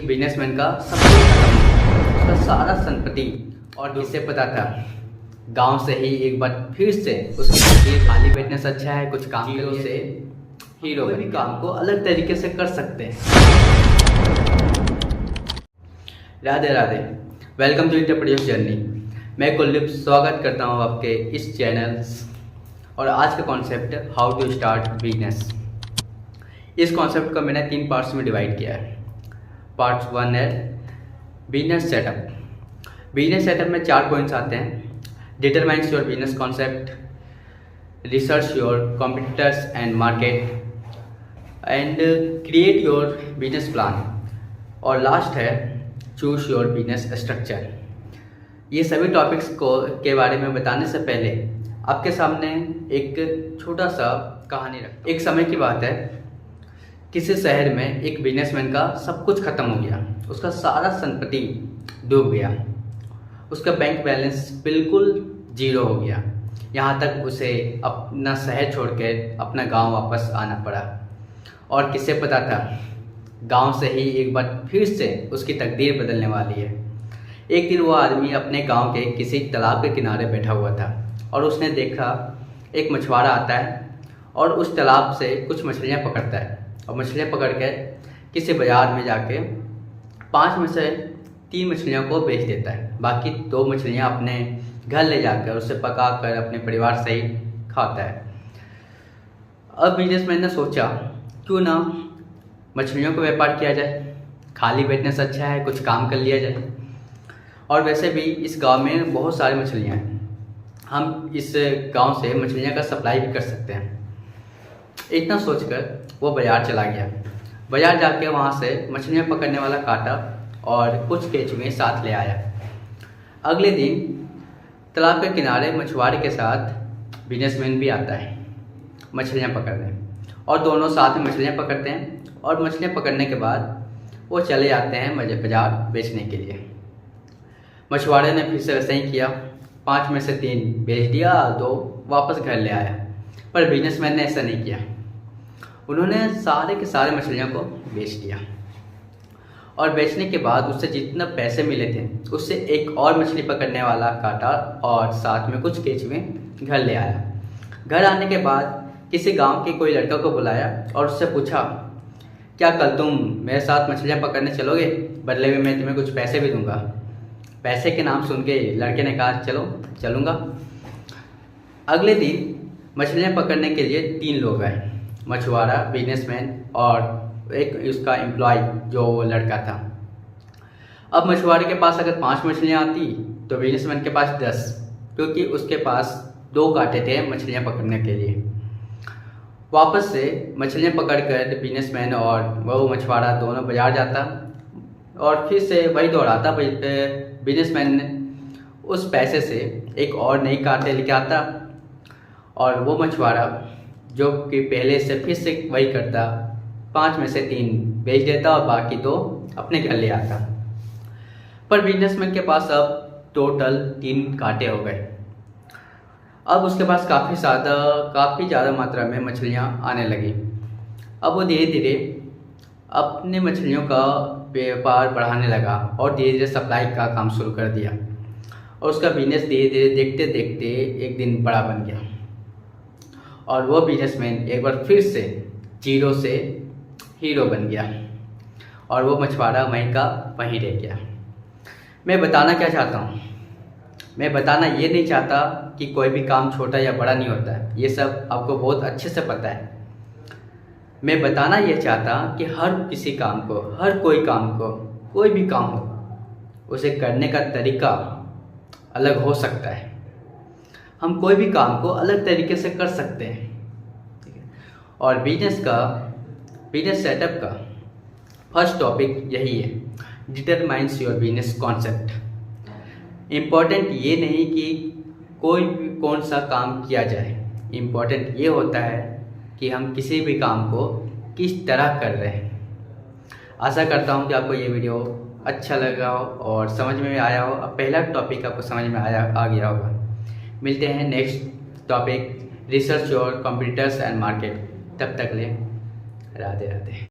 Businessman का सब कुछ खत्म हो गया, उसका सारा संपत्ति। और किसे पता था, गांव से ही एक बार फिर से उसकी तकदीर खाली बैठने से अच्छा है कुछ काम करने से हीरो बन काम को अलग तरीके से कर सकते हैं। Radhe Radhe, welcome to entrepreneurs journey. मैं कुलदीप स्वागत करता हूँ आपके इस चैनल। और आज का कॉन्सेप्ट है हाउ टू स्टार्ट बिजनेस। इस कॉन्सेप्ट को मैंने 3 पार्ट्स में डिवाइड किया है। पार्ट 1 है बिजनेस सेटअप। बिजनेस सेटअप में 4 पॉइंट्स आते हैं। Determines your business concept, research your competitors and market, and create your business plan, और लास्ट है चूज योर बिजनेस स्ट्रक्चर। ये सभी टॉपिक्स के बारे में बताने से पहले आपके सामने एक छोटा सा कहानी रखता। एक समय की बात है, किसी शहर में एक बिजनेसमैन का सब कुछ खत्म हो गया, उसका सारा संपत्ति डूब गया, उसका बैंक बैलेंस बिल्कुल 0 हो गया। यहाँ तक उसे अपना शहर छोड़कर अपना गांव वापस आना पड़ा। और किसे पता था, गांव से ही एक बार फिर से उसकी तकदीर बदलने वाली है। एक दिन वो आदमी अपने गांव के किसी तालाब के किनारे बैठा हुआ था और उसने देखा एक मछुआरा आता है और उस तालाब से कुछ मछलियाँ पकड़ता है और मछलियाँ पकड़ कर किसी बाज़ार में जाके 5 में से 3 मछलियों को बेच देता है। बाकी 2 मछलियाँ अपने घर ले जाकर उसे पका कर अपने परिवार सहित खाता है। अब बिजनेसमैन ने सोचा क्यों ना मछलियों का व्यापार किया जाए, खाली बैठने से अच्छा है कुछ काम कर लिया जाए। और वैसे भी इस गांव में बहुत सारी मछलियाँ हैं, हम इस गांव से मछलियाँ का सप्लाई भी कर सकते हैं। इतना सोचकर वो बाज़ार चला गया। बाज़ार जाके वहाँ से मछलियाँ पकड़ने वाला काटा और कुछ केंचुए साथ ले आया। अगले दिन तालाब के किनारे मछुआरे के साथ बिजनेसमैन भी आता है मछलियाँ पकड़ने, और दोनों साथ में मछलियाँ पकड़ते हैं। और मछलियाँ पकड़ने के बाद वो चले जाते हैं बाज़ार बेचने के लिए। मछुआरे ने फिर से वैसे ही किया, 5 में से 3 बेच दिया, 2 वापस घर ले आया। पर बिजनेसमैन ने ऐसा नहीं किया, उन्होंने सारे के सारे मछलियों को बेच दिया। और बेचने के बाद उससे जितना पैसे मिले थे उससे एक और मछली पकड़ने वाला काटा और साथ में कुछ केंचुए घर ले आया। घर आने के बाद किसी गांव के कोई लड़का को बुलाया और उससे पूछा, क्या कल तुम मेरे साथ मछलियाँ पकड़ने चलोगे? बदले में मैं तुम्हें कुछ पैसे भी दूंगा। पैसे के नाम सुन के लड़के ने कहा चलो चलूँगा। अगले दिन मछलियाँ पकड़ने के लिए 3 लोग आए, मछुआरा, बिजनेसमैन और एक उसका एम्प्लॉय जो वो लड़का था। अब मछुआरे के पास अगर 5 मछलियाँ आती तो बिजनेसमैन के पास 10, क्योंकि उसके पास 2 कांटे थे मछलियाँ पकड़ने के लिए। वापस से मछलियाँ पकड़कर बिजनेसमैन और वो मछुआरा दोनों बाजार जाता और फिर से वही दोहराता। बिजनेसमैन ने उस पैसे से एक और नई कांटे लेके आता और वो मछुआरा जो कि पहले से फिर से वही करता, 5 में से 3 बेच देता और बाकी 2 अपने घर ले आता। पर बिजनेसमैन के पास अब टोटल 3 कांटे हो गए। अब उसके पास काफ़ी ज़्यादा मात्रा में मछलियाँ आने लगी। अब वो धीरे धीरे अपने मछलियों का व्यापार बढ़ाने लगा और धीरे धीरे सप्लाई का काम शुरू कर दिया। और उसका बिजनेस धीरे धीरे देखते देखते एक दिन बड़ा बन गया और वो बिजनेसमैन एक बार फिर से 0 से हीरो बन गया और वो मछुआरा वहीं का वहीं रह गया। मैं बताना क्या चाहता हूँ, मैं बताना ये नहीं चाहता कि कोई भी काम छोटा या बड़ा नहीं होता है, ये सब आपको बहुत अच्छे से पता है। मैं बताना ये चाहता कि हर किसी काम को, हर कोई काम को, कोई भी काम हो, उसे करने का तरीका अलग हो सकता है। हम कोई भी काम को अलग तरीके से कर सकते हैं, ठीक है। और बिजनेस सेटअप का फर्स्ट टॉपिक यही है, determines your business concept. Important ये नहीं कि कौन सा काम किया जाए, इम्पॉर्टेंट ये होता है कि हम किसी भी काम को किस तरह कर रहे हैं। आशा करता हूँ कि आपको ये वीडियो अच्छा लगा हो और समझ में आया हो। अब पहला टॉपिक आपको समझ में आ गया होगा। मिलते हैं next topic, research your competitors and market. तब तक ले राधे राधे।